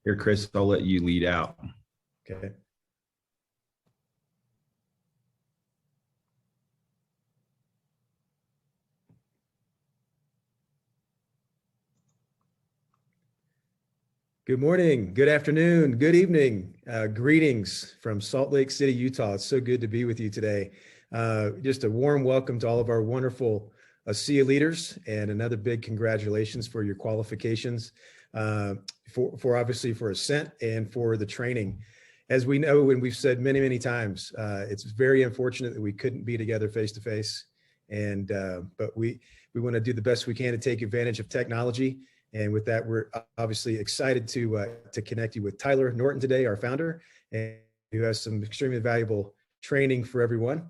Here, Chris, I'll let you lead out. Okay. Good morning, good afternoon, good evening. Greetings from Salt Lake City, Utah. It's so good to be with you today. Just a warm welcome to all of our wonderful ASEA leaders, and another big congratulations for your qualifications, for obviously for Ascent and for the training. As we know, and we've said many, many times, it's very unfortunate that we couldn't be together face to face. And but we want to do the best we can to take advantage of technology. And with that, we're obviously excited to connect you with Tyler Norton today, our founder, and who has some extremely valuable training for everyone.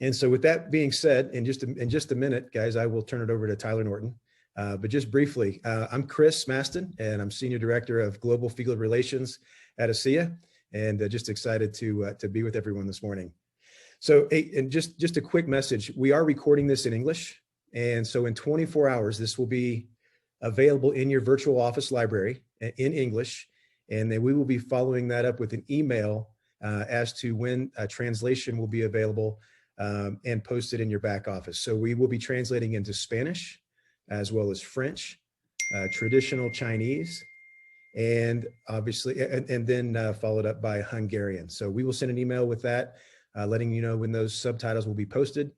And so with that being said, in just a minute, guys, I will turn it over to Tyler Norton. But just briefly, I'm Chris Maston, and I'm Senior Director of Global Field Relations at ASEA, and just excited to be with everyone this morning. So, and just a quick message, we are recording this in English. And so in 24 hours, this will be available in your virtual office library in English. And then we will be following that up with an email as to when a translation will be available and posted in your back office. So we will be translating into Spanish, as well as French, traditional Chinese, and obviously, and then followed up by Hungarian. So we will send an email with that, letting you know when those subtitles will be posted.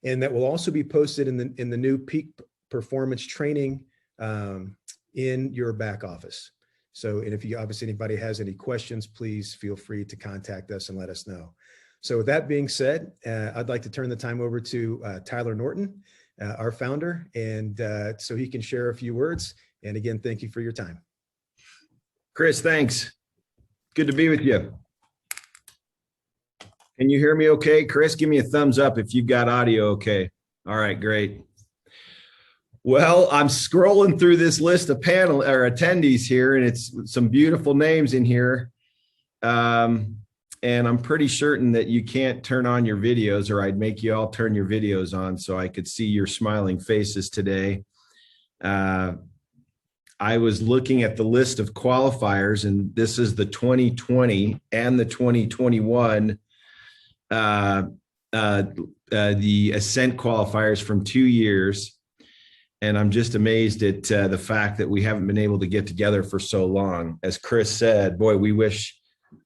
And that will also be posted in the new peak performance training in your back office. So, and if you obviously anybody has any questions, please feel free to contact us and let us know. So with that being said, I'd like to turn the time over to Tyler Norton, our founder, and so he can share a few words. And again, thank you for your time. Chris, thanks. Good to be with you. Can you hear me okay? Chris, give me a thumbs up if you've got audio okay. All right, great. Well, I'm scrolling through this list of panel or attendees here, and it's some beautiful names in here. And I'm pretty certain that you can't turn on your videos, or I'd make you all turn your videos on so I could see your smiling faces today. I was looking at the list of qualifiers, and this is the 2020 and the 2021 the Ascent qualifiers from 2 years. And I'm just amazed at the fact that we haven't been able to get together for so long. As Chris said, boy, we wish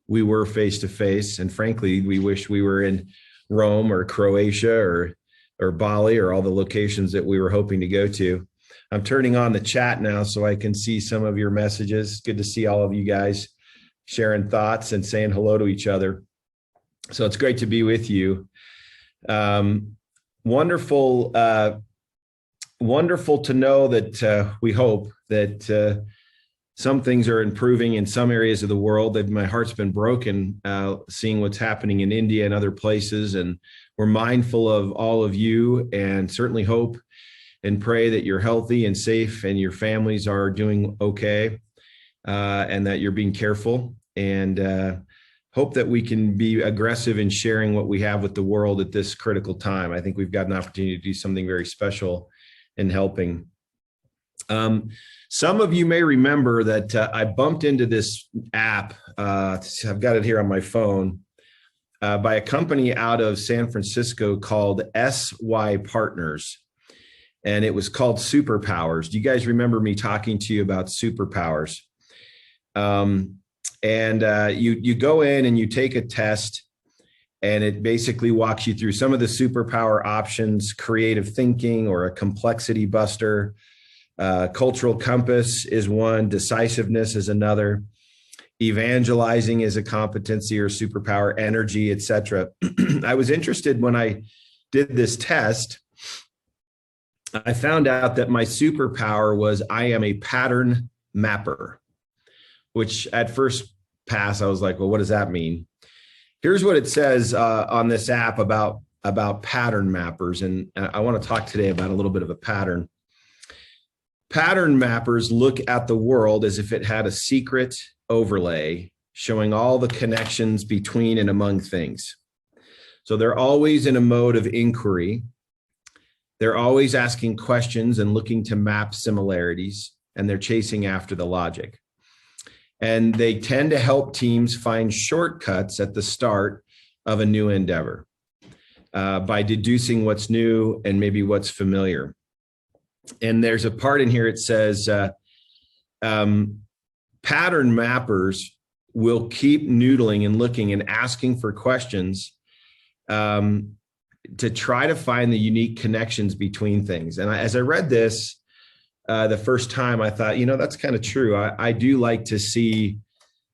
we were face-to-face. And frankly, we wish we were in Rome or Croatia or Bali or all the locations that we were hoping to go to. I'm turning on the chat now so I can see some of your messages. Good to see all of you guys sharing thoughts and saying hello to each other. So it's great to be with you. Wonderful to know that we hope that some things are improving in some areas of the world. That my heart's been broken seeing what's happening in India and other places. And we're mindful of all of you, and certainly hope and pray that you're healthy and safe and your families are doing okay, and that you're being careful, and hope that we can be aggressive in sharing what we have with the world at this critical time. I think we've got an opportunity to do something very special in helping. Some of you may remember that I bumped into this app, I've got it here on my phone, by a company out of San Francisco called SY Partners. And it was called Superpowers. Do you guys remember me talking to you about superpowers? You go in and you take a test, and it basically walks you through some of the superpower options. Creative thinking, or a complexity buster. Cultural compass is one. Decisiveness is another. Evangelizing is a competency or superpower. Energy, etc. I was interested when I did this test. I found out that my superpower was I am a pattern mapper, which at first pass, I was like, well, what does that mean? Here's what it says on this app about pattern mappers. And I want to talk today about a little bit of a pattern. Pattern mappers look at the world as if it had a secret overlay showing all the connections between and among things. So they're always in a mode of inquiry. They're always asking questions and looking to map similarities, and they're chasing after the logic. and they tend to help teams find shortcuts at the start of a new endeavor by deducing what's new and maybe what's familiar. And there's a part in here, it says, pattern mappers will keep noodling and looking and asking for questions to try to find the unique connections between things. And as I read this the first time, I thought, that's kind of true. I do like to see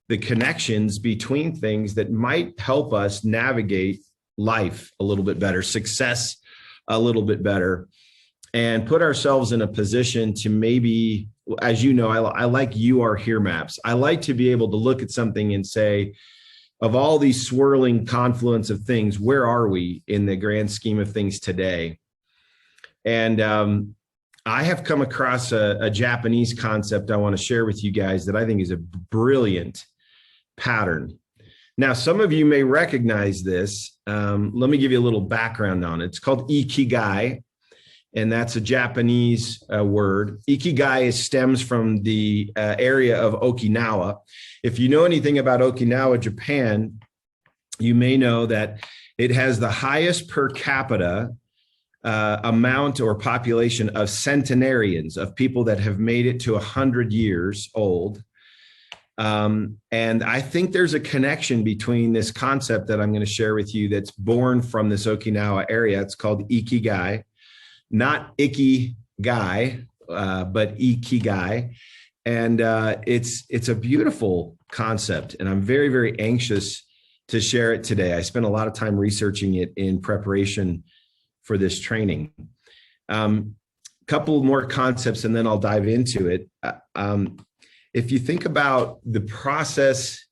the connections between things that might help us navigate life a little bit better, success a little bit better, and put ourselves in a position to maybe, as you know, I like you are here maps. I like to be able to look at something and say, of all these swirling confluence of things, where are we in the grand scheme of things today? And I have come across a Japanese concept I want to share with you guys that I think is a brilliant pattern. Now, some of you may recognize this. Let me give you a little background on it. It's called ikigai, and that's a Japanese word. Ikigai stems from the area of Okinawa. If you know anything about Okinawa, Japan, you may know that it has the highest per capita amount or population of centenarians, of people that have made it to 100 years old. And I think there's a connection between this concept that I'm going to share with you that's born from this Okinawa area. It's called ikigai, not icky guy, but ikigai. And it's a beautiful concept, and I'm very, very anxious to share it today. I spent a lot of time researching it in preparation for this training. Couple more concepts, and then I'll dive into it. If you think about the process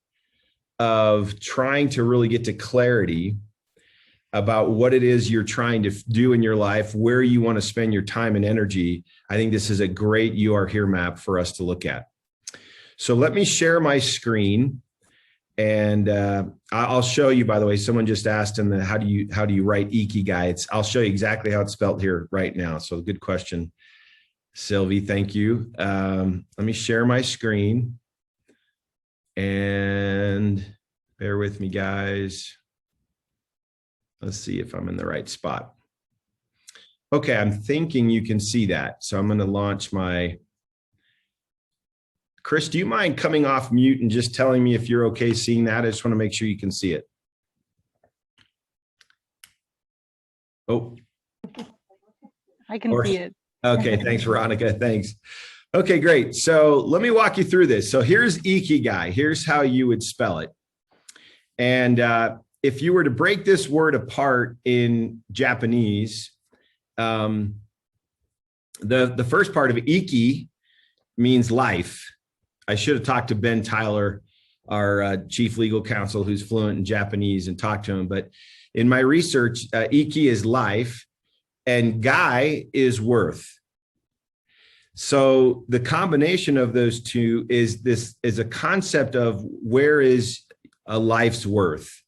of trying to really get to clarity about what it is you're trying to do in your life, where you want to spend your time and energy, I think this is a great You Are Here map for us to look at. So let me share my screen, and I'll show you, by the way, someone just asked in the, how do you write ikigai? I'll show you exactly how it's spelled here right now. So good question, Sylvie, thank you. Let me share my screen, and bear with me, guys. Let's see if I'm in the right spot. Okay, I'm thinking you can see that. So I'm going to launch my... Chris, do you mind coming off mute and just telling me if you're okay seeing that? I just want to make sure you can see it. Oh. I can see it. Okay, thanks, Veronica. Thanks. Okay, great. So let me walk you through this. So here's ikigai. Here's how you would spell it. And if you were to break this word apart in Japanese, the first part of iki means life. I should have talked to Ben Tyler, our chief legal counsel, who's fluent in Japanese, and talked to him. But in my research, iki is life, and gai is worth. So the combination of those two is a concept of where is a life's worth.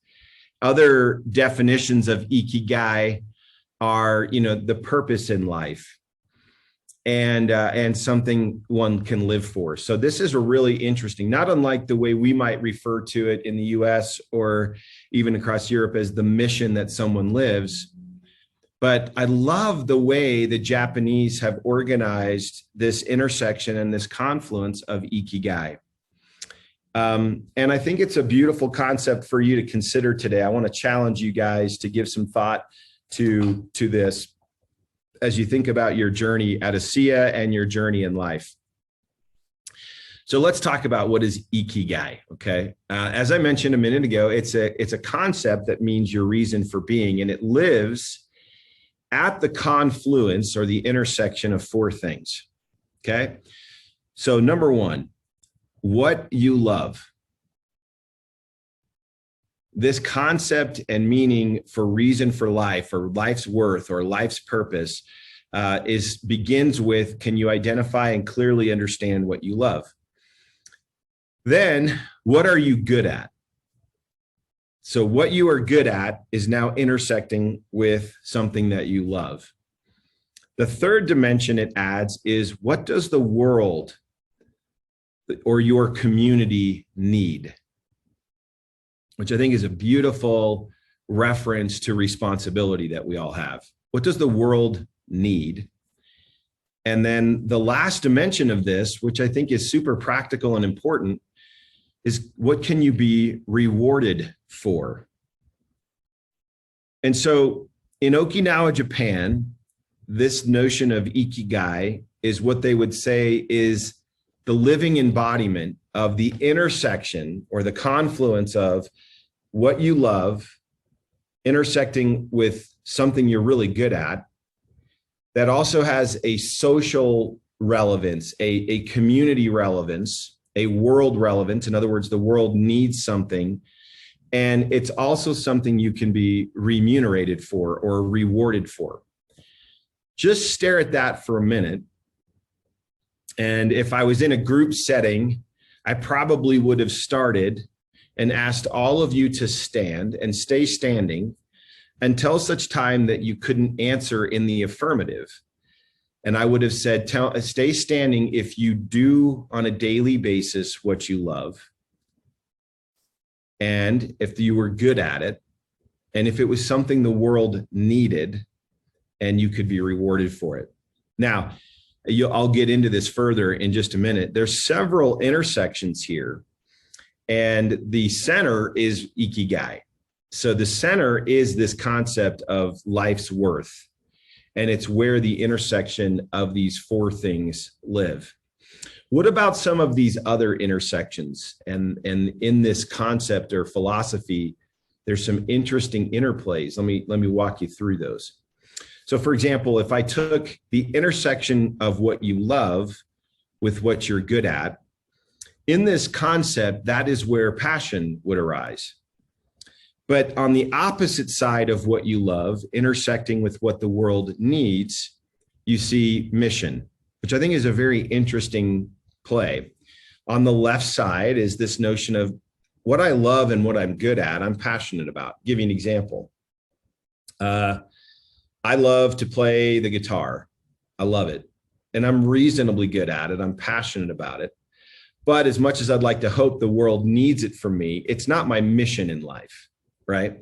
Other definitions of ikigai are, the purpose in life, and something one can live for. So this is a really interesting, not unlike the way we might refer to it in the US or even across Europe as the mission that someone lives. But I love the way the Japanese have organized this intersection and this confluence of ikigai. And I think it's a beautiful concept for you to consider today. I want to challenge you guys to give some thought to this as you think about your journey at ASEA and your journey in life. So let's talk about what is ikigai, okay? As I mentioned a minute ago, it's a concept that means your reason for being, and it lives at the confluence or the intersection of four things, okay? So number one, what you love. This concept and meaning for reason for life, or life's worth, or life's purpose begins with, can you identify and clearly understand what you love? Then, what are you good at? So what you are good at is now intersecting with something that you love. The third dimension it adds is, what does the world or your community need, which I think is a beautiful reference to responsibility that we all have. What does the world need? And then the last dimension of this, which I think is super practical and important, is what can you be rewarded for? And so in Okinawa, Japan, this notion of ikigai is what they would say is the living embodiment of the intersection or the confluence of what you love intersecting with something you're really good at that also has a social relevance, a community relevance, a world relevance. In other words, the world needs something. And it's also something you can be remunerated for or rewarded for. Just stare at that for a minute. And if I was in a group setting, I probably would have started and asked all of you to stand and stay standing until such time that you couldn't answer in the affirmative. And I would have said, stay standing if you do on a daily basis what you love. And if you were good at it, and if it was something the world needed and you could be rewarded for it. Now, I'll get into this further in just a minute. There's several intersections here, and the center is ikigai. So the center is this concept of life's worth, and it's where the intersection of these four things live. What about some of these other intersections? And in this concept or philosophy, there's some interesting interplays. Let me walk you through those. So for example, if I took the intersection of what you love with what you're good at, in this concept, that is where passion would arise. But on the opposite side of what you love, intersecting with what the world needs, you see mission, which I think is a very interesting play. On the left side is this notion of what I love and what I'm good at, I'm passionate about. I'll give you an example. I love to play the guitar. I love it. And I'm reasonably good at it. I'm passionate about it. But as much as I'd like to hope the world needs it from me, it's not my mission in life, right?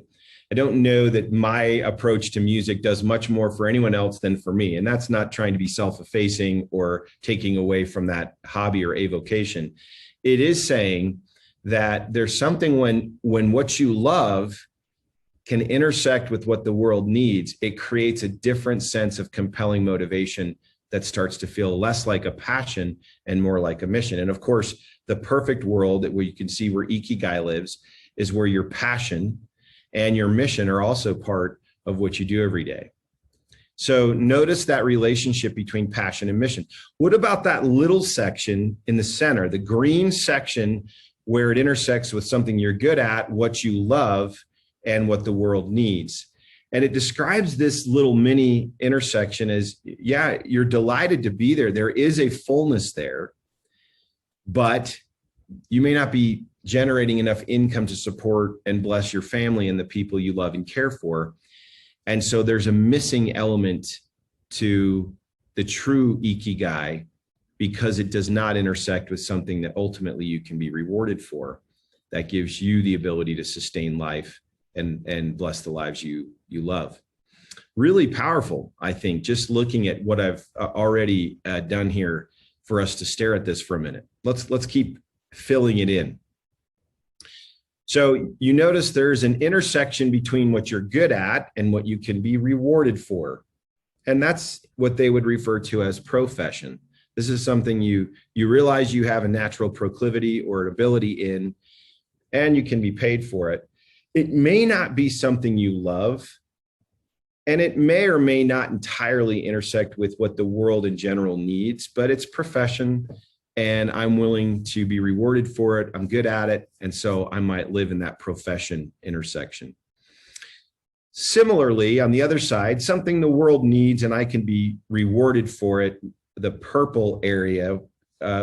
I don't know that my approach to music does much more for anyone else than for me. And that's not trying to be self-effacing or taking away from that hobby or avocation. It is saying that there's something when what you love can intersect with what the world needs, it creates a different sense of compelling motivation that starts to feel less like a passion and more like a mission. And of course, the perfect world that where you can see where ikigai lives is where your passion and your mission are also part of what you do every day. So notice that relationship between passion and mission. What about that little section in the center, the green section where it intersects with something you're good at, what you love, and what the world needs? And it describes this little mini intersection as, yeah, you're delighted to be there. There is a fullness there, but you may not be generating enough income to support and bless your family and the people you love and care for. And so there's a missing element to the true ikigai because it does not intersect with something that ultimately you can be rewarded for, that gives you the ability to sustain life and bless the lives you love. Really powerful, I think, just looking at what I've already done here for us to stare at this for a minute. Let's keep filling it in. So you notice there's an intersection between what you're good at and what you can be rewarded for. And that's what they would refer to as profession. This is something you realize you have a natural proclivity or an ability in, and you can be paid for it. It may not be something you love, and it may or may not entirely intersect with what the world in general needs, but it's profession, and I'm willing to be rewarded for it. I'm good at it, and so I might live in that profession intersection. Similarly, on the other side, something the world needs and I can be rewarded for it, the purple area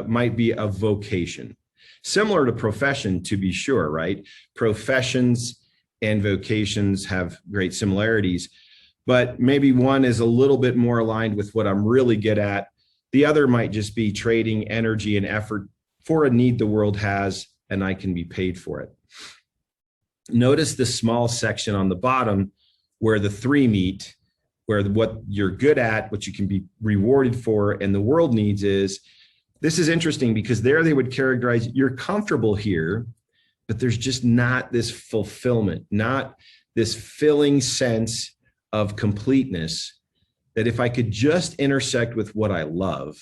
might be a vocation. Similar to profession, to be sure, right? Professions and vocations have great similarities, but maybe one is a little bit more aligned with what I'm really good at. The other might just be trading energy and effort for a need the world has, and I can be paid for it. Notice the small section on the bottom where the three meet, where what you're good at, what you can be rewarded for, and the world needs is, this is interesting because there they would characterize, you're comfortable here, but there's just not this fulfillment, not this filling sense of completeness that if I could just intersect with what I love,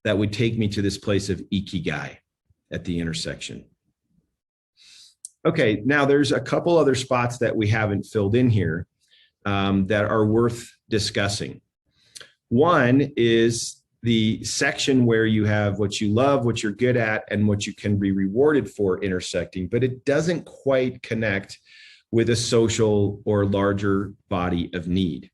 that would take me to this place of ikigai at the intersection. Okay, now there's a couple other spots that we haven't filled in here that are worth discussing. One is the section where you have what you love, what you're good at, and what you can be rewarded for intersecting, but it doesn't quite connect with a social or larger body of need.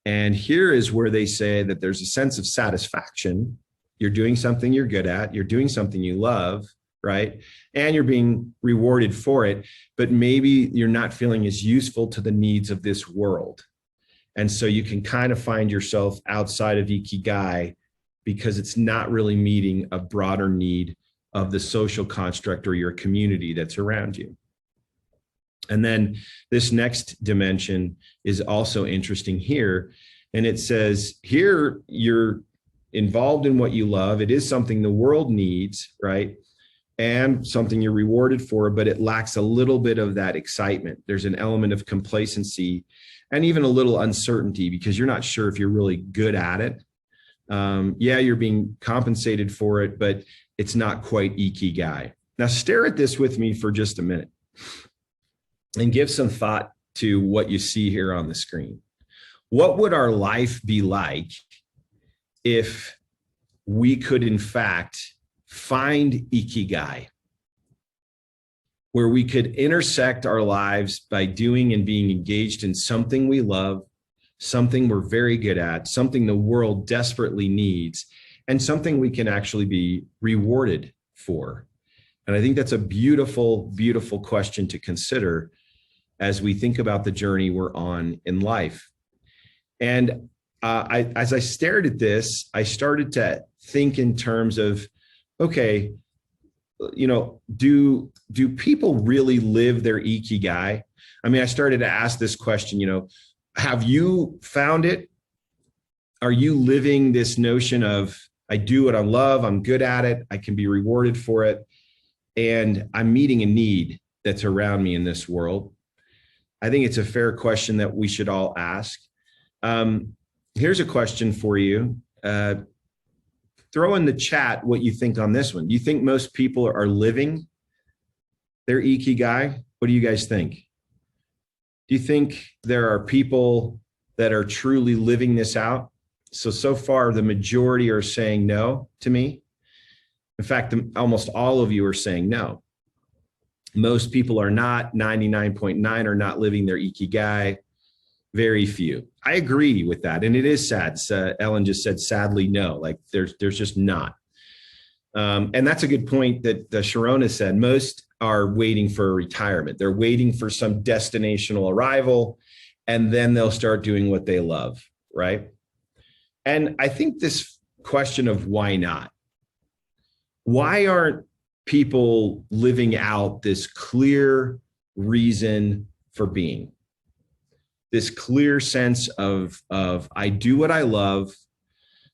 And here is where they say that there's a sense of satisfaction. You're doing something you're good at, you're doing something you love, right? And you're being rewarded for it, but maybe you're not feeling as useful to the needs of this world. And so you can kind of find yourself outside of ikigai because it's not really meeting a broader need of the social construct or your community that's around you. And then this next dimension is also interesting here. And it says here, you're involved in what you love. It is something the world needs, right? And something you're rewarded for, but it lacks a little bit of that excitement. There's an element of complacency and even a little uncertainty because you're not sure if you're really good at it. Yeah, you're being compensated for it, but it's not quite ikigai. Now stare at this with me for just a minute and give some thought to what you see here on the screen. What would our life be like if we could, in fact, find ikigai, where we could intersect our lives by doing and being engaged in something we love, something we're very good at, something the world desperately needs, and something we can actually be rewarded for? And I think that's a beautiful, beautiful question to consider as we think about the journey we're on in life. And as I stared at this, I started to think in terms of, okay, you know, do people really live their ikigai? I mean, I started to ask this question, you know, have you found it? Are you living this notion of, I do what I love, I'm good at it, I can be rewarded for it, and I'm meeting a need that's around me in this world? I think it's a fair question that we should all ask. Here's a question for you. Throw in the chat what you think on this one. Do you think most people are living their ikigai? What do you guys think? Do you think there are people that are truly living this out? So far, the majority are saying no to me. In fact, almost all of you are saying no. Most people are not, 99.9 are not living their ikigai, very few. I agree with that. And it is sad. Ellen just said, sadly, no, like there's just not. And that's a good point that Sharona said. Most are waiting for retirement. They're waiting for some destinational arrival, and then they'll start doing what they love, right? And I think this question of why not? Why aren't people living out this clear reason for being? This clear sense of I do what I love,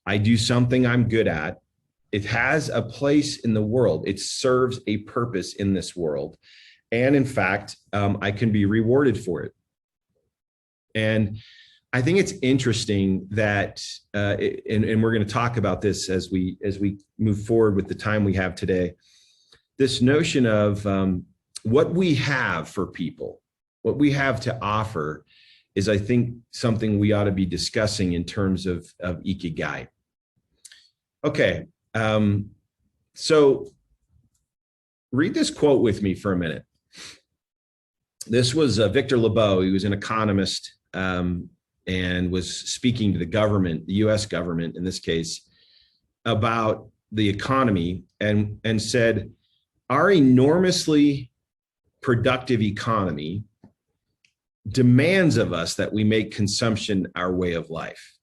I do something I'm good at. It has a place in the world. It serves a purpose in this world. And in fact, I can be rewarded for it. And I think it's interesting that, and we're going to talk about this as we move forward with the time we have today, this notion of what we have for people, what we have to offer is, I think, something we ought to be discussing in terms of ikigai. Okay, so read this quote with me for a minute. This was Victor Lebeau. He was an economist and was speaking to the government, the US government in this case, about the economy and said, our enormously productive economy demands of us that we make consumption our way of life.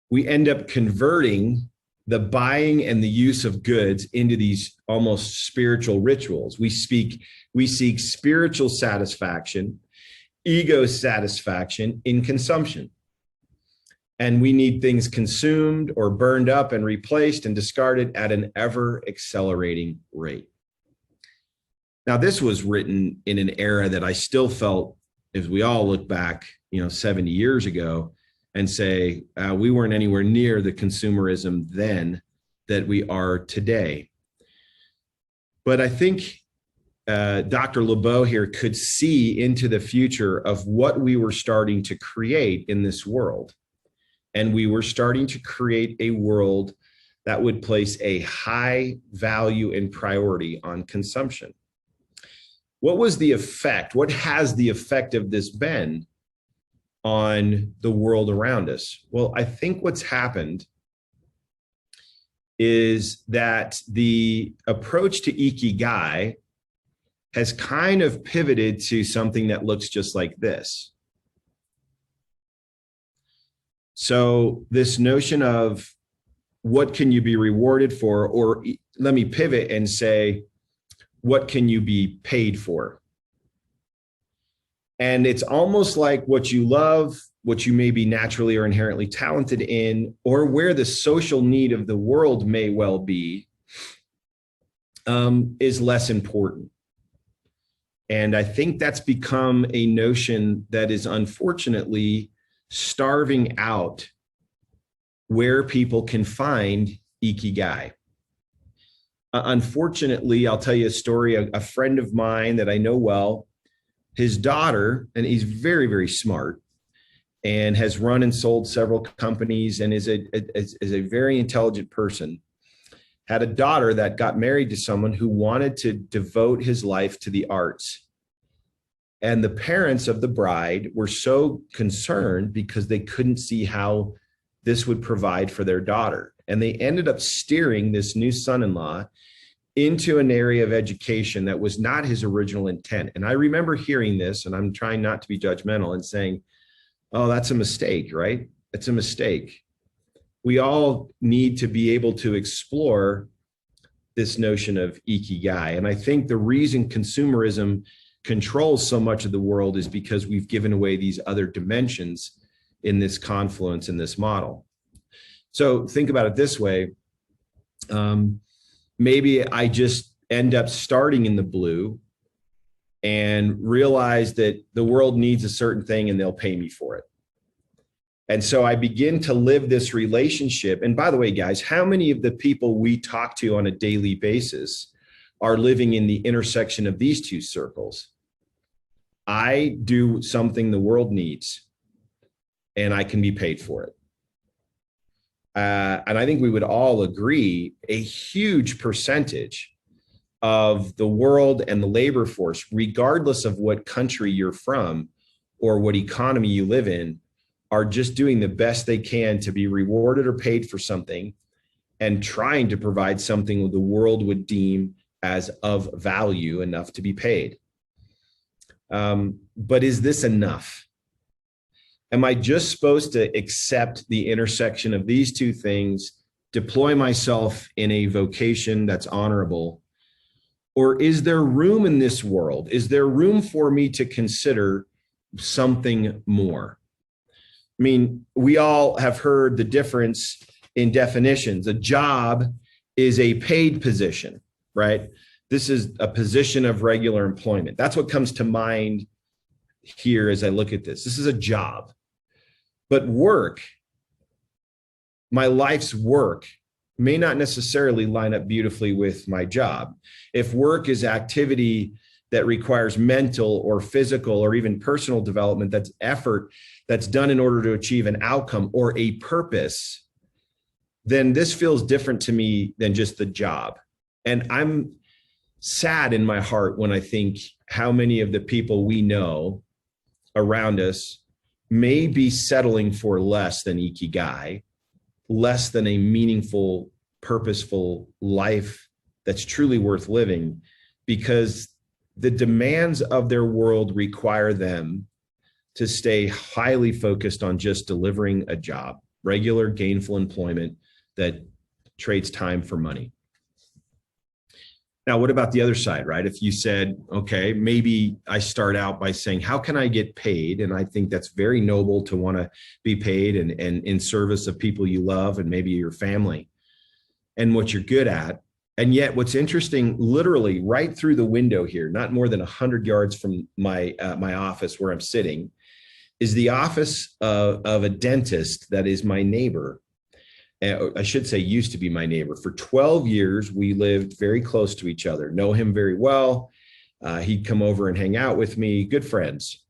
We end up converting the buying and the use of goods into these almost spiritual rituals. We seek spiritual satisfaction, ego satisfaction in consumption. And we need things consumed or burned up and replaced and discarded at an ever accelerating rate. Now, this was written in an era that I still felt, as we all look back, 70 years ago, and say we weren't anywhere near the consumerism then that we are today. But I think Dr. LeBeau here could see into the future of what we were starting to create in this world. And we were starting to create a world that would place a high value and priority on consumption. What was the effect? What has the effect of this been on the world around us? Well, I think what's happened is that the approach to Ikigai has kind of pivoted to something that looks just like this. So this notion of what can you be rewarded for, or let me pivot and say, what can you be paid for? And it's almost like what you love, what you may be naturally or inherently talented in, or where the social need of the world may well be, is less important. And I think that's become a notion that is unfortunately starving out where people can find Ikigai. Unfortunately, I'll tell you a story. A friend of mine that I know well, his daughter, and he's very, very smart and has run and sold several companies and is a very intelligent person, had a daughter that got married to someone who wanted to devote his life to the arts. And the parents of the bride were so concerned because they couldn't see how this would provide for their daughter. And they ended up steering this new son-in-law into an area of education that was not his original intent. And I remember hearing this, and I'm trying not to be judgmental and saying, oh, that's a mistake, right? It's a mistake. We all need to be able to explore this notion of Ikigai. And I think the reason consumerism controls so much of the world is because we've given away these other dimensions in this confluence in this model. So think about it this way. Maybe I just end up starting in the blue and realize that the world needs a certain thing and they'll pay me for it. And so I begin to live this relationship. And by the way, guys, how many of the people we talk to on a daily basis are living in the intersection of these two circles? I do something the world needs and I can be paid for it. And I think we would all agree a huge percentage of the world and the labor force, regardless of what country you're from or what economy you live in, are just doing the best they can to be rewarded or paid for something and trying to provide something the world would deem as of value enough to be paid. But is this enough? Am I just supposed to accept the intersection of these two things, deploy myself in a vocation that's honorable? Or is there room in this world? Is there room for me to consider something more? I mean, we all have heard the difference in definitions. A job is a paid position, right? This is a position of regular employment. That's what comes to mind here as I look at this. This is a job. But work, my life's work, may not necessarily line up beautifully with my job. If work is activity that requires mental or physical or even personal development, that's effort that's done in order to achieve an outcome or a purpose, then this feels different to me than just the job. And I'm sad in my heart when I think how many of the people we know around us may be settling for less than Ikigai, less than a meaningful, purposeful life that's truly worth living, because the demands of their world require them to stay highly focused on just delivering a job, regular gainful employment that trades time for money. Now, what about the other side, right? If you said, okay, maybe I start out by saying, how can I get paid? And I think that's very noble to want to be paid and in service of people you love and maybe your family and what you're good at. And yet what's interesting, literally right through the window here, not more than 100 yards from my office where I'm sitting, is the office of a dentist that is my neighbor. I should say used to be my neighbor. For 12 years, we lived very close to each other, know him very well. He'd come over and hang out with me, good friends.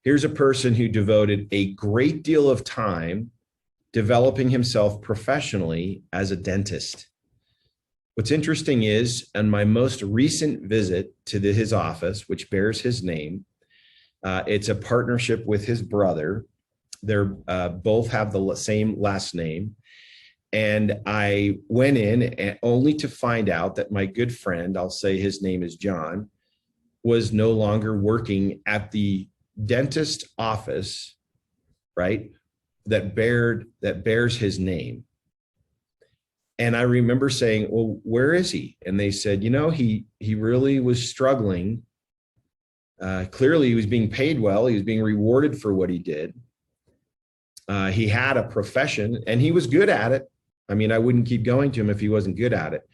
Here's a person who devoted a great deal of time developing himself professionally as a dentist. What's interesting is, on my most recent visit to his office, which bears his name, it's a partnership with his brother. They're both have the same last name. And I went in only to find out that my good friend, I'll say his name is John, was no longer working at the dentist office, right, that bears his name. And I remember saying, well, where is he? And they said, you know, he really was struggling. Clearly, he was being paid well. He was being rewarded for what he did. He had a profession and he was good at it. I mean, I wouldn't keep going to him if he wasn't good at it.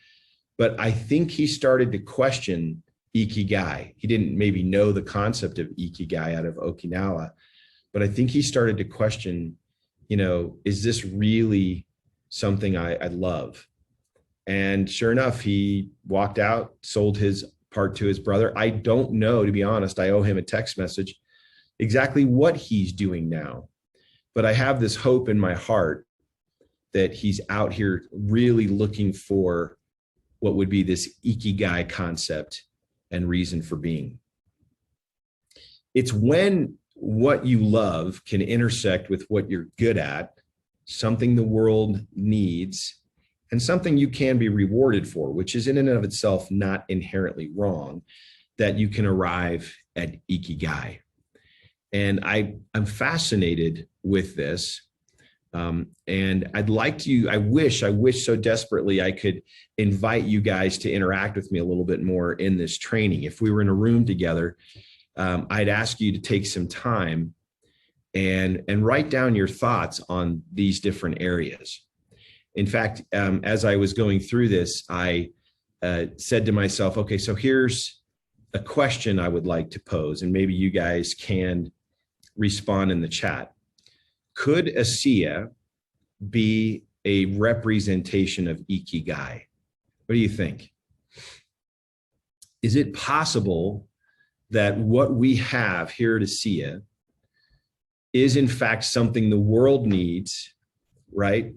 But I think he started to question Ikigai. He didn't maybe know the concept of Ikigai out of Okinawa, but I think he started to question, you know, is this really something I love? And sure enough, he walked out, sold his part to his brother. I don't know, to be honest. I owe him a text message exactly what he's doing now. But I have this hope in my heart that he's out here really looking for what would be this Ikigai concept and reason for being. It's when what you love can intersect with what you're good at, something the world needs, and something you can be rewarded for, which is in and of itself not inherently wrong, that you can arrive at Ikigai. And I'm fascinated with this. And I wish so desperately I could invite you guys to interact with me a little bit more in this training. If we were in a room together, I'd ask you to take some time and write down your thoughts on these different areas. In fact, as I was going through this, I said to myself, okay, so here's a question I would like to pose, and maybe you guys can respond in the chat. Could ASEA be a representation of Ikigai? What do you think? Is it possible that what we have here at ASEA is in fact something the world needs, right?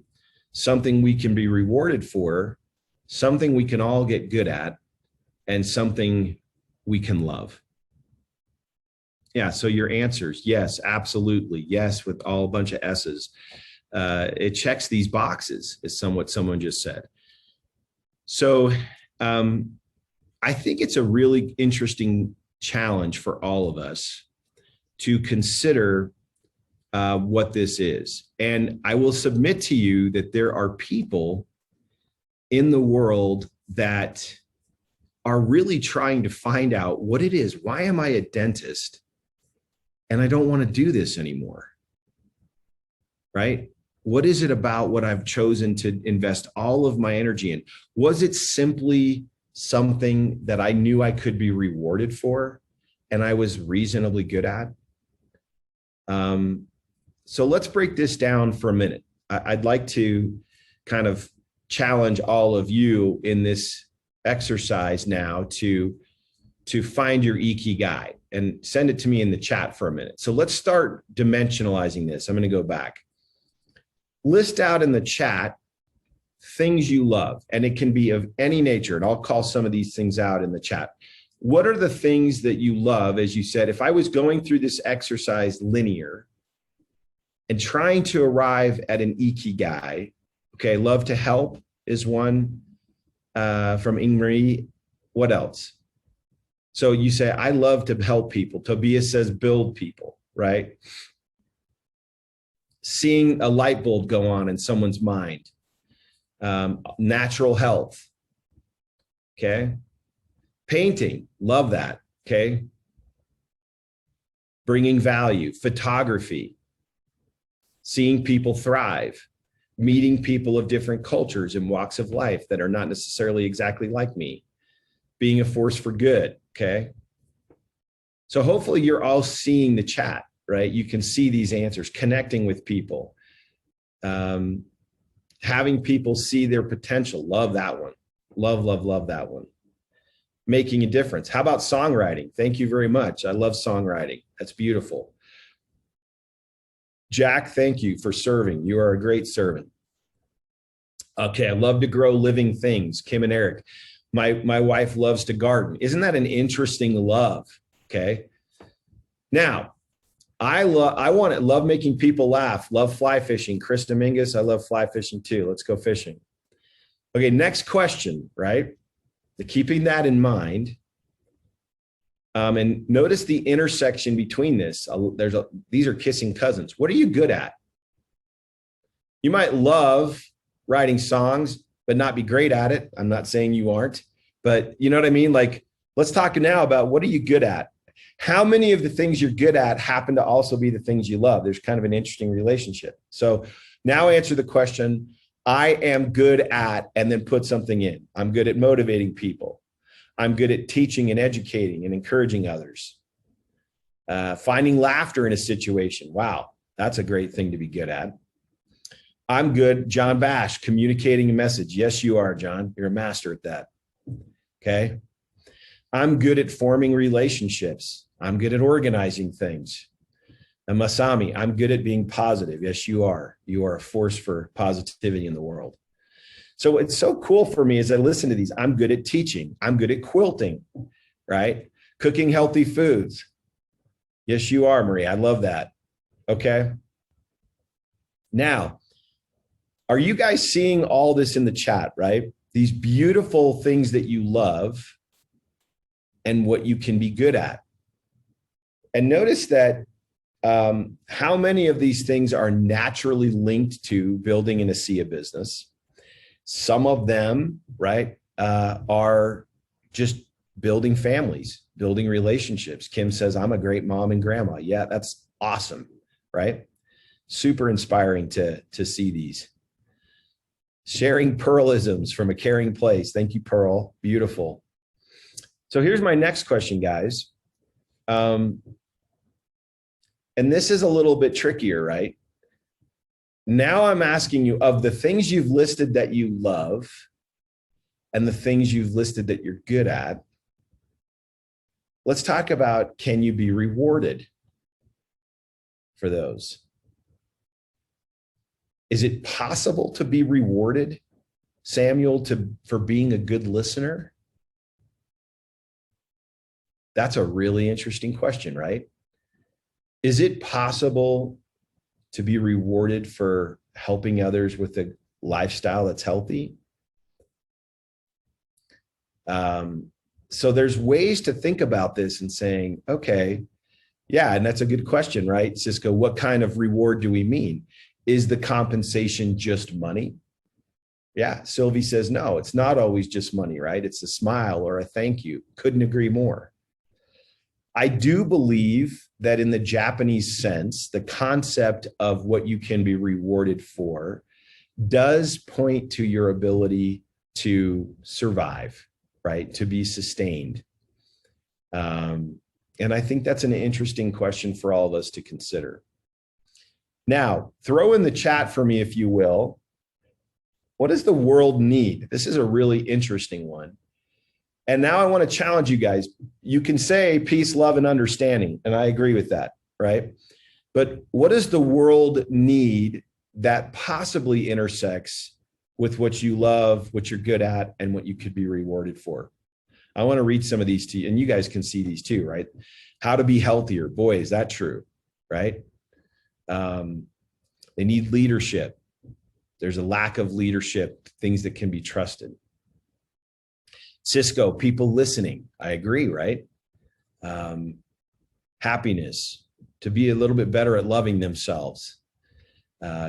Something we can be rewarded for, something we can all get good at, and something we can love? Yeah, so your answers, yes, absolutely, yes, with all a bunch of S's. It checks these boxes, is what someone just said. So I think it's a really interesting challenge for all of us to consider what this is. And I will submit to you that there are people in the world that are really trying to find out what it is. Why am I a dentist? And I don't want to do this anymore, right? What is it about what I've chosen to invest all of my energy in? Was it simply something that I knew I could be rewarded for and I was reasonably good at? So let's break this down for a minute. I'd like to kind of challenge all of you in this exercise now to find your Ikigai, and send it to me in the chat for a minute. So let's start dimensionalizing this. I'm going to go back. List out in the chat things you love, and it can be of any nature, and I'll call some of these things out in the chat. What are the things that you love? As you said, if I was going through this exercise linear and trying to arrive at an Ikigai, okay, love to help is one from Ingrid. What else? So you say, I love to help people. Tobias says, build people, right? Seeing a light bulb go on in someone's mind. Natural health. Okay. Painting, love that. Okay. Bringing value. Photography, seeing people thrive, meeting people of different cultures and walks of life that are not necessarily exactly like me, being a force for good. Okay. So hopefully you're all seeing the chat, right? You can see these answers, connecting with people, having people see their potential. Love that one. Love, love, love that one. Making a difference. How about songwriting? Thank you very much. I love songwriting. That's beautiful. Jack, thank you for serving. You are a great servant. Okay, I love to grow living things. Kim and Eric. My wife loves to garden. Isn't that an interesting love? Okay. Now, I love making people laugh. Love fly fishing. Chris Dominguez, I love fly fishing too. Let's go fishing. Okay, next question, right? Keeping that in mind, and notice the intersection between this. These are kissing cousins. What are you good at? You might love writing songs, but not be great at it. I'm not saying you aren't, but you know what I mean? Like, let's talk now about what are you good at? How many of the things you're good at happen to also be the things you love? There's kind of an interesting relationship. So now answer the question, I am good at, and then put something in. I'm good at motivating people. I'm good at teaching and educating and encouraging others. Finding laughter in a situation. Wow, that's a great thing to be good at. I'm good, John Bash, communicating a message. Yes, you are, John. You're a master at that. Okay. I'm good at forming relationships. I'm good at organizing things. And Masami, I'm good at being positive. Yes, you are. You are a force for positivity in the world. So it's so cool for me as I listen to these. I'm good at teaching. I'm good at quilting, right? Cooking healthy foods. Yes, you are, Marie. I love that. Okay. Now, are you guys seeing all this in the chat, right? These beautiful things that you love and what you can be good at. And notice that how many of these things are naturally linked to building an ASEA business. Some of them, right, are just building families, building relationships. Kim says, I'm a great mom and grandma. Yeah, that's awesome, right? Super inspiring to see these. Sharing Pearlisms from a caring place. Thank you, Pearl. Beautiful. So here's my next question, guys. And this is a little bit trickier, right? Now I'm asking you, of the things you've listed that you love and the things you've listed that you're good at, let's talk about, can you be rewarded for those? Is it possible to be rewarded, Samuel, for being a good listener? That's a really interesting question, right? Is it possible to be rewarded for helping others with a lifestyle that's healthy? So there's ways to think about this and saying, okay, yeah, and that's a good question, right? Cisco, what kind of reward do we mean? Is the compensation just money? Yeah, Sylvie says, no, it's not always just money, right? It's a smile or a thank you. Couldn't agree more. I do believe that in the Japanese sense, the concept of what you can be rewarded for does point to your ability to survive, right? To be sustained. And I think that's an interesting question for all of us to consider. Now, throw in the chat for me, if you will. What does the world need? This is a really interesting one. And now I want to challenge you guys. You can say peace, love, and understanding, and I agree with that, right? But what does the world need that possibly intersects with what you love, what you're good at, and what you could be rewarded for? I want to read some of these to you, and you guys can see these too, right? How to be healthier. Boy, is that true, right? They need leadership. There's a lack of leadership, things that can be trusted. Cisco, people listening. I agree, right? Happiness, to be a little bit better at loving themselves.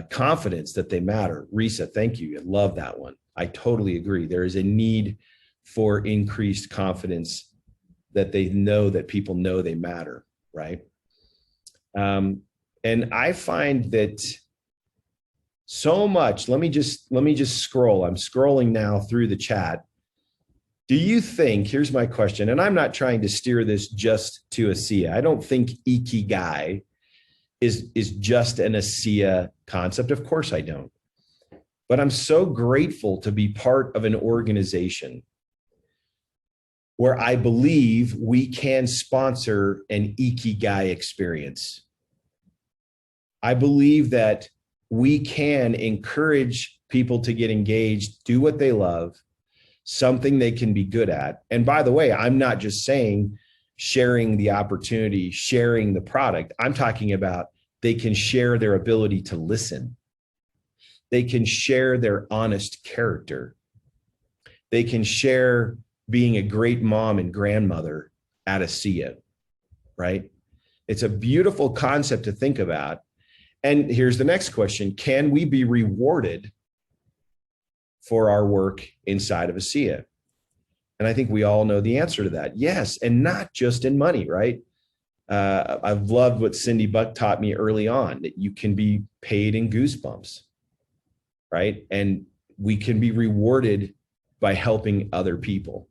Confidence that they matter. Risa, thank you. I love that one. I totally agree. There is a need for increased confidence that they know that people know they matter, right? And I find that so much, let me just scroll. I'm scrolling now through the chat. Do you think, here's my question, and I'm not trying to steer this just to ASEA. I don't think Ikigai is just an ASEA concept. Of course I don't. But I'm so grateful to be part of an organization where I believe we can sponsor an Ikigai experience. I believe that we can encourage people to get engaged, do what they love, something they can be good at. And by the way, I'm not just saying sharing the opportunity, sharing the product. I'm talking about they can share their ability to listen. They can share their honest character. They can share being a great mom and grandmother at ASEA, right? It's a beautiful concept to think about. And here's the next question. Can we be rewarded for our work inside of ASEA? And I think we all know the answer to that. Yes, and not just in money, right? I've loved what Cindy Buck taught me early on, that you can be paid in goosebumps, right? And we can be rewarded by helping other people.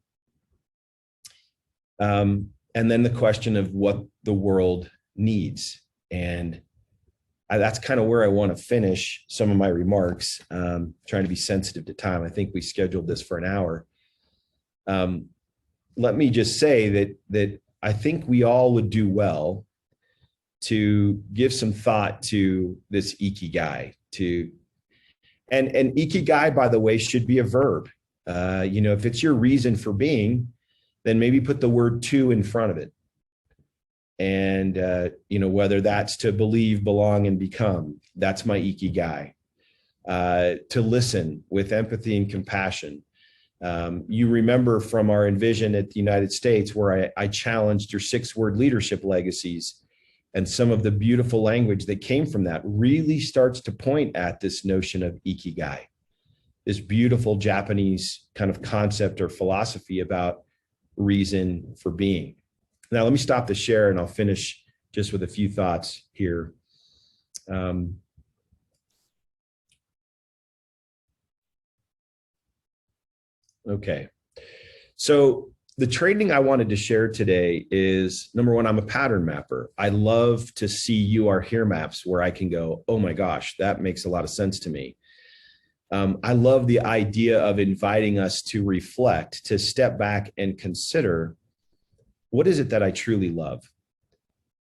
And then the question of what the world needs. And that's kind of where I want to finish some of my remarks, trying to be sensitive to time. I think we scheduled this for an hour. Let me just say that I think we all would do well to give some thought to this Ikigai. And Ikigai, by the way, should be a verb. If it's your reason for being, then maybe put the word to in front of it. And, whether that's to believe, belong, and become, that's my Ikigai. To listen with empathy and compassion. You remember from our Envision at the United States, where I challenged your 6-word leadership legacies, and some of the beautiful language that came from that really starts to point at this notion of Ikigai, this beautiful Japanese kind of concept or philosophy about reason for being. Now, let me stop the share and I'll finish just with a few thoughts here. Okay. So the training I wanted to share today is, number one, I'm a pattern mapper. I love to see you are here maps where I can go, oh my gosh, that makes a lot of sense to me. I love the idea of inviting us to reflect, to step back and consider, what is it that I truly love?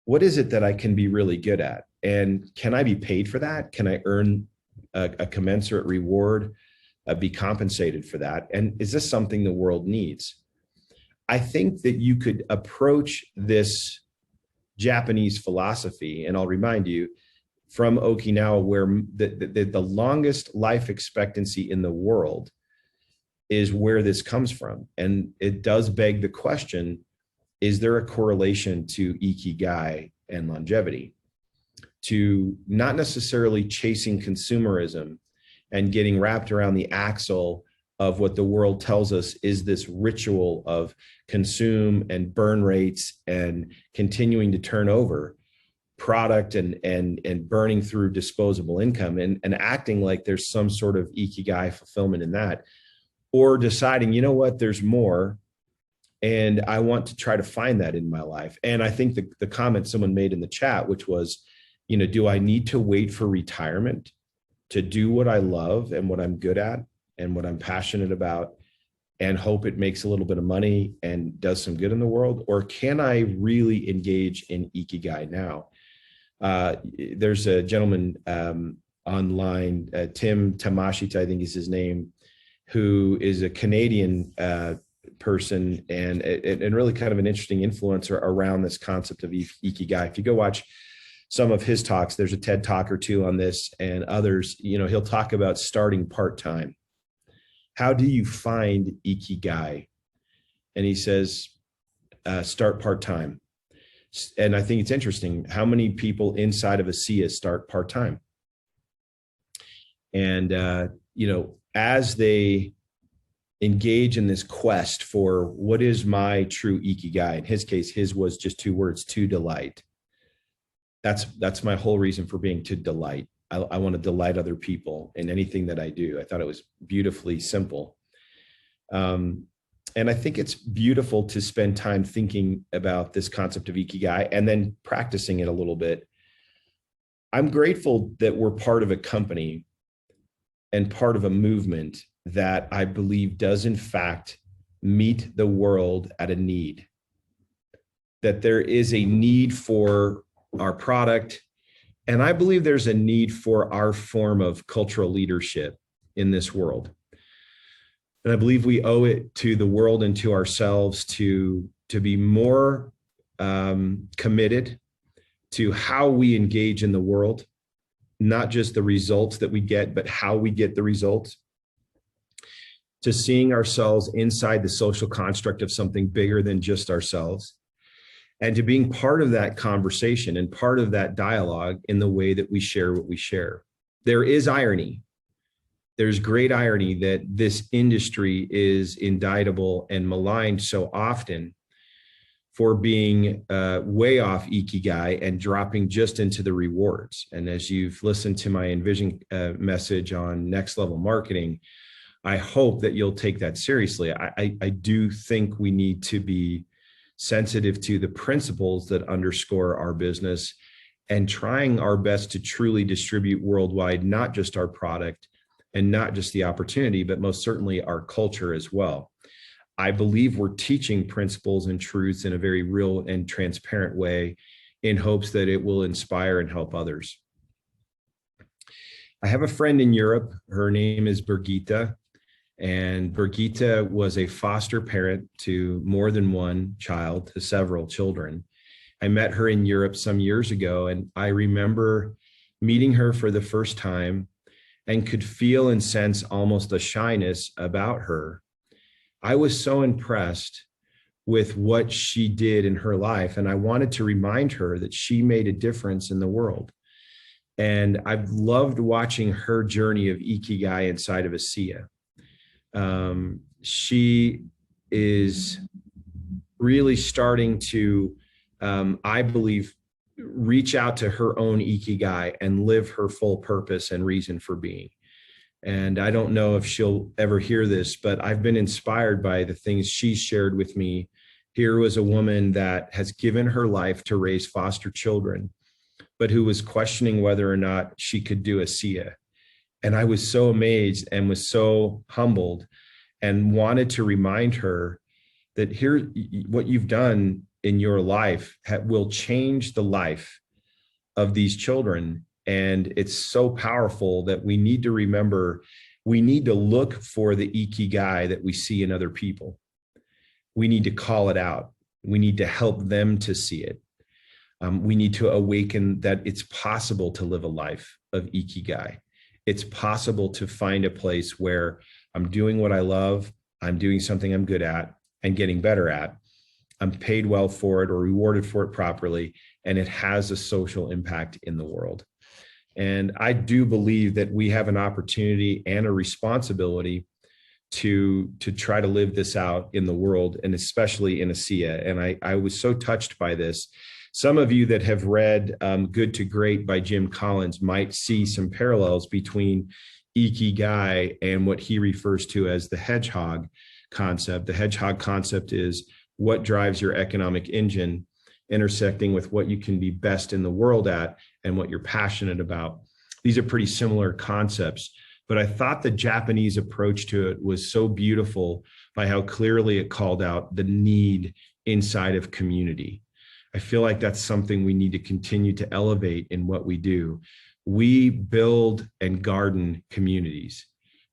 What is it that I can be really good at? And can I be paid for that? Can I earn a commensurate reward, be compensated for that? And is this something the world needs? I think that you could approach this Japanese philosophy, and I'll remind you, from Okinawa, where the longest life expectancy in the world is where this comes from. And it does beg the question, is there a correlation to Ikigai and longevity? To not necessarily chasing consumerism and getting wrapped around the axle of what the world tells us is this ritual of consume and burn rates and continuing to turn over product and burning through disposable income and acting like there's some sort of Ikigai fulfillment in that, or deciding, you know what, there's more. And I want to try to find that in my life. And I think the comment someone made in the chat, which was, do I need to wait for retirement to do what I love and what I'm good at and what I'm passionate about and hope it makes a little bit of money and does some good in the world? Or can I really engage in Ikigai now? There's a gentleman online, Tim Tamashita, I think is his name, who is a Canadian person and really kind of an interesting influencer around this concept of Ikigai. If you go watch some of his talks, there's a TED talk or two on this and others, he'll talk about starting part-time. How do you find Ikigai? And he says, start part-time. And I think it's interesting how many people inside of ASEA start part-time. And, as they engage in this quest for what is my true ikigai. In his case, his was just 2 words: to delight. That's my whole reason for being, to delight. I want to delight other people in anything that I do. I thought it was beautifully simple. And I think it's beautiful to spend time thinking about this concept of ikigai and then practicing it a little bit. I'm grateful that we're part of a company and part of a movement that I believe does in fact meet the world at a need. That there is a need for our product, and I believe there's a need for our form of cultural leadership in this world. And I believe we owe it to the world and to ourselves to be more committed to how we engage in the world, not just the results that we get, but how we get the results, to seeing ourselves inside the social construct of something bigger than just ourselves, and to being part of that conversation and part of that dialogue in the way that we share what we share. There is irony. There's great irony that this industry is indictable and maligned so often for being way off ikigai and dropping just into the rewards. And as you've listened to my Envision message on next level marketing, I hope that you'll take that seriously. I do think we need to be sensitive to the principles that underscore our business and trying our best to truly distribute worldwide, not just our product and not just the opportunity, but most certainly our culture as well. I believe we're teaching principles and truths in a very real and transparent way in hopes that it will inspire and help others. I have a friend in Europe. Her name is Birgitta. And Birgitta was a foster parent to more than one child, to several children. I met her in Europe some years ago, and I remember meeting her for the first time and could feel and sense almost a shyness about her. I was so impressed with what she did in her life, and I wanted to remind her that she made a difference in the world. And I've loved watching her journey of ikigai inside of ASEA. She is really starting to, I believe, reach out to her own ikigai and live her full purpose and reason for being. And I don't know if she'll ever hear this, but I've been inspired by the things she shared with me. Here was a woman that has given her life to raise foster children, but who was questioning whether or not she could do ASEA. And I was so amazed and was so humbled and wanted to remind her that here, what you've done in your life will change the life of these children. And it's so powerful that we need to remember, we need to look for the ikigai that we see in other people. We need to call it out. We need to help them to see it. We need to awaken that it's possible to live a life of ikigai. It's possible to find a place where I'm doing what I love, I'm doing something I'm good at and getting better at. I'm paid well for it or rewarded for it properly, and it has a social impact in the world. And I do believe that we have an opportunity and a responsibility to try to live this out in the world, and especially in ASEA. And I was so touched by this. Some of you that have read Good to Great by Jim Collins might see some parallels between ikigai and what he refers to as the hedgehog concept. The hedgehog concept is what drives your economic engine, intersecting with what you can be best in the world at and what you're passionate about. These are pretty similar concepts, but I thought the Japanese approach to it was so beautiful by how clearly it called out the need inside of community. I feel like that's something we need to continue to elevate in what we do. We build and garden communities.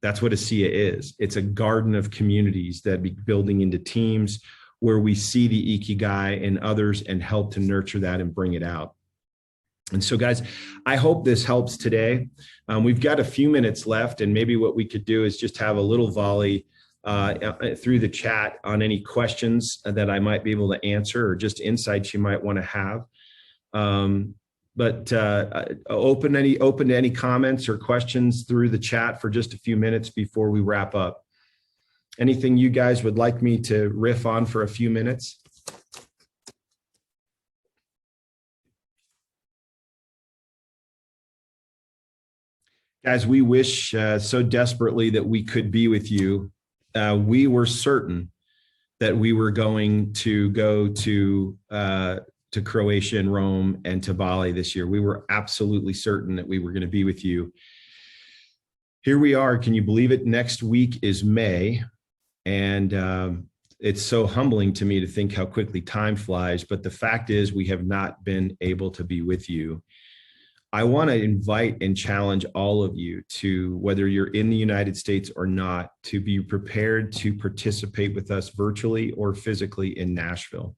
That's what ASEA is. It's a garden of communities that be building into teams where we see the ikigai in others and help to nurture that and bring it out. And so guys, I hope this helps today. We've got a few minutes left, and maybe what we could do is just have a little volley through the chat on any questions that I might be able to answer or just insights you might want to have. but open to any comments or questions through the chat for just a few minutes before we wrap up. Anything you guys would like me to riff on for a few minutes? Guys, we wish so desperately that we could be with you. We were certain that we were going to go to Croatia and Rome and to Bali this year. We were absolutely certain that we were going to be with you. Here we are. Can you believe it? Next week is May. And it's so humbling to me to think how quickly time flies. But the fact is, we have not been able to be with you. I want to invite and challenge all of you to, whether you're in the United States or not, to be prepared to participate with us virtually or physically in Nashville.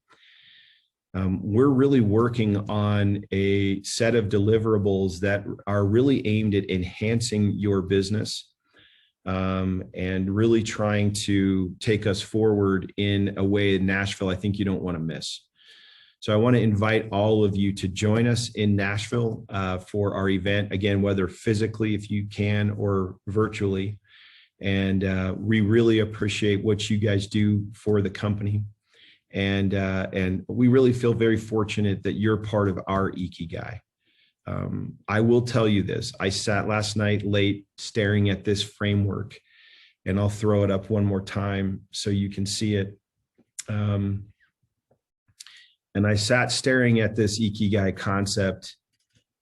We're really working on a set of deliverables that are really aimed at enhancing your business and really trying to take us forward in a way in Nashville I think you don't want to miss. So I want to invite all of you to join us in Nashville for our event, again, whether physically if you can or virtually. And we really appreciate what you guys do for the company. And we really feel very fortunate that you're part of our Ikigai. I will tell you this. I sat last night late staring at this framework, and I'll throw it up one more time so you can see it. And I sat staring at this Ikigai concept,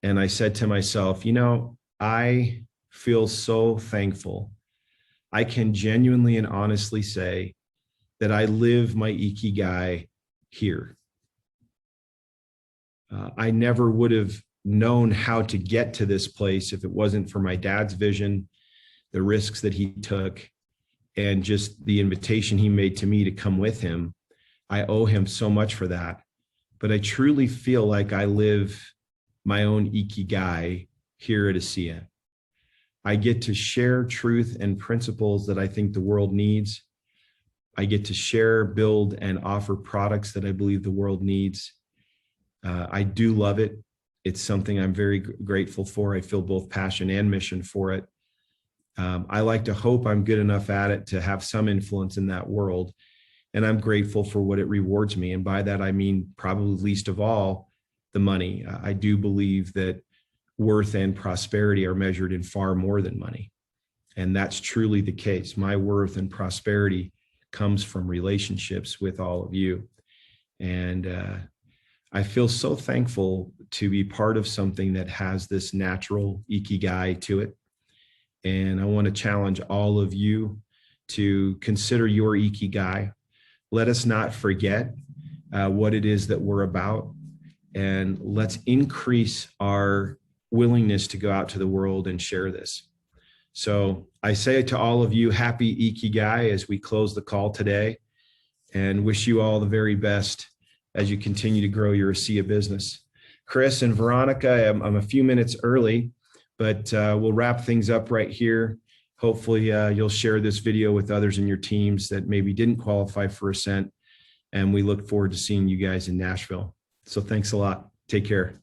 and I said to myself, you know, I feel so thankful. I can genuinely and honestly say that I live my Ikigai here. I never would have known how to get to this place if it wasn't for my dad's vision, the risks that he took, and just the invitation he made to me to come with him. I owe him so much for that. But I truly feel like I live my own Ikigai here at ASEA. I get to share truth and principles that I think the world needs. I get to share, build, and offer products that I believe the world needs. I do love it. It's something I'm very grateful for. I feel both passion and mission for it. I like to hope I'm good enough at it to have some influence in that world. And I'm grateful for what it rewards me. And by that, I mean, probably least of all, the money. I do believe that worth and prosperity are measured in far more than money. And that's truly the case. My worth and prosperity comes from relationships with all of you. And I feel so thankful to be part of something that has this natural Ikigai to it. And I want to challenge all of you to consider your Ikigai. Let us not forget what it is that we're about, and let's increase our willingness to go out to the world and share this. So I say to all of you, happy Ikigai as we close the call today, and wish you all the very best as you continue to grow your ASEA business. Chris and Veronica, I'm a few minutes early, but we'll wrap things up right here. Hopefully you'll share this video with others in your teams that maybe didn't qualify for Ascent. And we look forward to seeing you guys in Nashville. So thanks a lot. Take care.